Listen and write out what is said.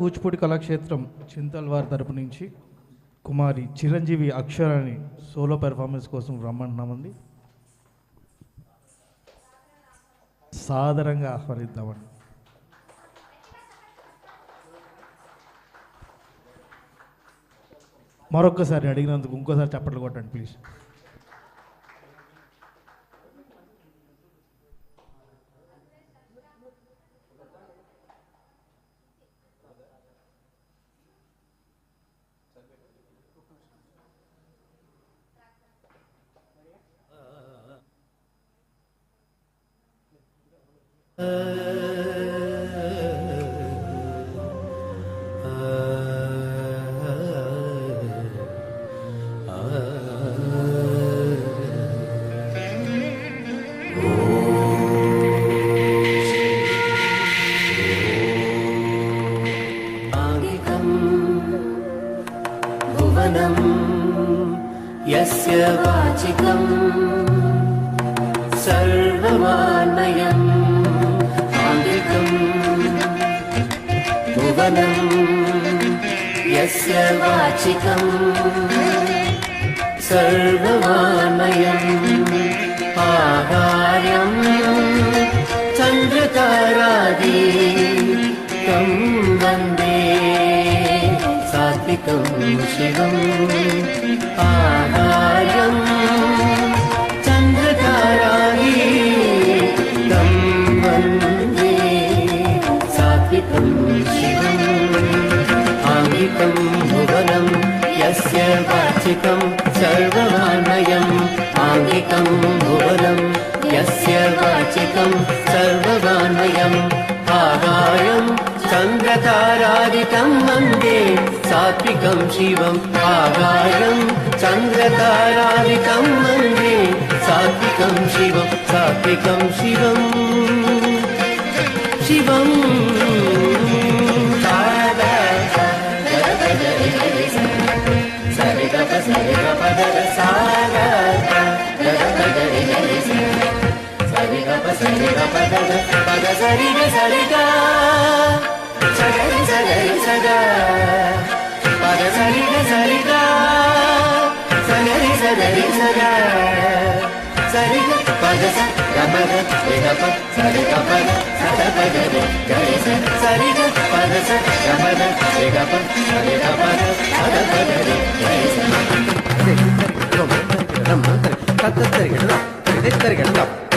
కూచిపూడి కళాక్షేత్రం చింతల్వారి తరపు నుంచి కుమారి చిరంజీవి అక్షరాన్ని సోలో పెర్ఫార్మెన్స్ కోసం రమ్మంటున్నామండి. సాదరంగా ఆహ్వానిద్దామండి. మరొక్కసారి అడిగినందుకు ఇంకోసారి చప్పట్లు కొట్టండి ప్లీజ్. यस्य वाचिकं सर्वमानयम् आङ्गिकं भुवनं यस्य वाचिकं सर्वमानयम् आहार्यं चन्द्रतारादिकं वन्दे सात्विकं शिवम् आहार्यं चन्द्रतारादिकं वन्दे सात्विकं शिवम् आङ्गिकं भुवनं यस्य वाचिकं सर्वमानयम् आङ्गिकं भुवनं यस्य वाचिकं सर्वमानयम् आहार्यं चन्द्रतारादिकं वन्दे सात्विकं शिवम् आहार्यं चन्द्रतारादिकं वन्दे सात्विकं शिवम् सात्विकं शिवम् शिवम् Rama,